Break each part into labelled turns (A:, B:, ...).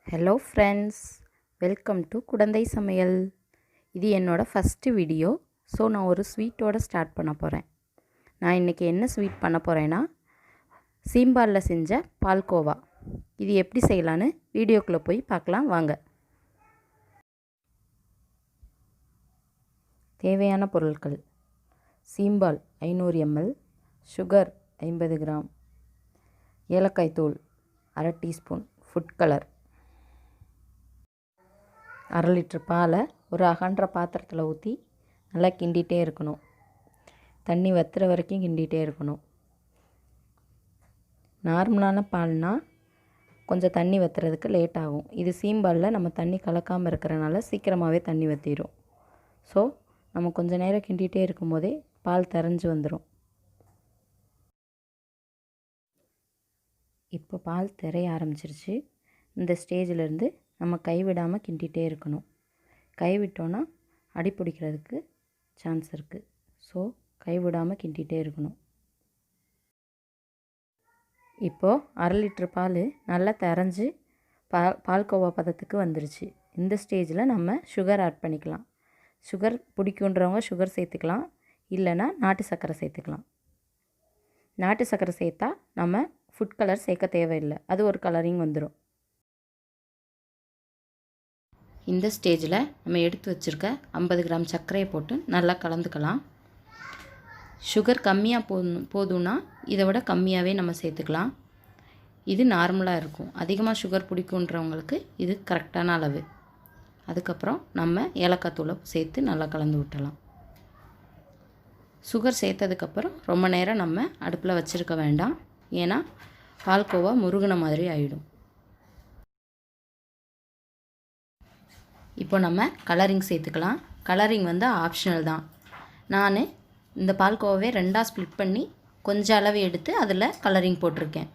A: Hello friends, welcome to Kudanthai சமையல். இது என்னோடய ஃபஸ்ட்டு வீடியோ. ஸோ நான் ஒரு ஸ்வீட்டோடு ஸ்டார்ட் பண்ண போகிறேன். நான் இன்றைக்கி என்ன ஸ்வீட் பண்ண போகிறேன்னா, சீம்பாலில் செஞ்ச பால்கோவா. இது எப்படி செய்யலான்னு வீடியோக்குள்ளே போய் பார்க்கலாம் வாங்க. தேவையான பொருட்கள்: சீம்பால் 500 ml, சுகர் 50 கிராம், ஏலக்காய் தூள் 1/2 டீஸ்பூன், ஃபுட் கலர். 1/2 லிட்டர் பாலை ஒரு அகன்ற பாத்திரத்தில் ஊற்றி நல்லா கிண்டிகிட்டே இருக்கணும். தண்ணி வற்றுற வரைக்கும் கிண்டிகிட்டே இருக்கணும். நார்மலான பால்னால் கொஞ்சம் தண்ணி வற்றுறதுக்கு லேட் ஆகும். இது சீம்பாலில் நம்ம தண்ணி கலக்காமல் இருக்கிறனால சீக்கிரமாகவே தண்ணி வற்றிடும். ஸோ நம்ம கொஞ்சம் நேரம் கிண்டிகிட்டே இருக்கும்போதே பால் திரஞ்சு வந்துடும். இப்போ பால் திரைய ஆரம்பிச்சிருச்சு. இந்த ஸ்டேஜிலேருந்து நம்ம கைவிடாமல் கிண்டிகிட்டே இருக்கணும். கைவிட்டோன்னா அடி பிடிக்கிறதுக்கு சான்ஸ் இருக்குது. ஸோ கைவிடாமல் கிண்டிகிட்டே இருக்கணும். இப்போது 1/2 லிட்டர் பால் நல்லா திரஞ்சு பால்கோவா பதத்துக்கு வந்துருச்சு. இந்த ஸ்டேஜில் நம்ம சுகர் ஆட் பண்ணிக்கலாம். சுகர் பிடிக்குன்றவங்க சுகர் சேர்த்துக்கலாம், இல்லைன்னா நாட்டு சர்க்கரை சேர்த்துக்கலாம். நாட்டு சர்க்கரை சேர்த்தா நம்ம ஃபுட் கலர் சேர்க்க தேவையில்லை, அது ஒரு கலரிங் வந்துடும். இந்த ஸ்டேஜில் நம்ம எடுத்து வச்சுருக்க 50 கிராம் சர்க்கரையை போட்டு நல்லா கலந்துக்கலாம். சுகர் கம்மியாக போதும்னா இதை விட கம்மியாகவே நம்ம சேர்த்துக்கலாம். இது நார்மலாக இருக்கும். அதிகமாக சுகர் பிடிக்குன்றவங்களுக்கு இது கரெக்டான அளவு. அதுக்கப்புறம் நம்ம ஏலக்காய் தூளை சேர்த்து நல்லா கலந்து விட்டலாம். சுகர் சேர்த்ததுக்கப்புறம் ரொம்ப நேரம் நம்ம அடுப்பில் வச்சுருக்க வேண்டாம், ஏன்னா பால்கோவா முருகின மாதிரி ஆகிடும். இப்போ நம்ம கலரிங் சேர்த்துக்கலாம். கலரிங் வந்து ஆப்ஷனல் தான். நான் இந்த பால்கோவாவே 2ஆக ஸ்ப்ளிட் பண்ணி கொஞ்சம் அளவு எடுத்து அதில் கலரிங் போட்டிருக்கேன்.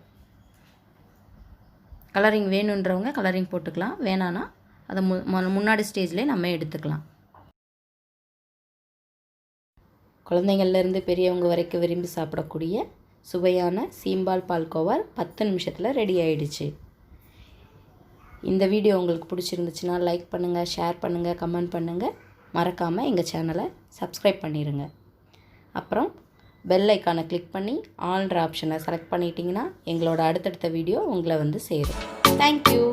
A: கலரிங் வேணுன்றவங்க கலரிங் போட்டுக்கலாம், வேணான்னா அதை முன்னாடி ஸ்டேஜ்லேயே நம்ம எடுத்துக்கலாம். குழந்தைங்கள்லேருந்து பெரியவங்க வரைக்கும் விரும்பி சாப்பிடக்கூடிய சுவையான சீம்பால் பால்கோவா 10 நிமிஷத்தில் ரெடி ஆகிடுச்சு. இந்த வீடியோ உங்களுக்கு பிடிச்சிருந்துச்சுன்னா லைக் பண்ணுங்கள், ஷேர் பண்ணுங்கள், கமெண்ட் பண்ணுங்கள். மறக்காமல் எங்கள் சேனலை சப்ஸ்கிரைப் பண்ணிடுங்க. அப்புறம் பெல் ஐக்கானை கிளிக் பண்ணி ஆல்ன்ற ஆப்ஷனை செலக்ட் பண்ணிட்டீங்கன்னா எங்களோட அடுத்தடுத்த வீடியோ உங்களை வந்து சேரும். தேங்க்யூ.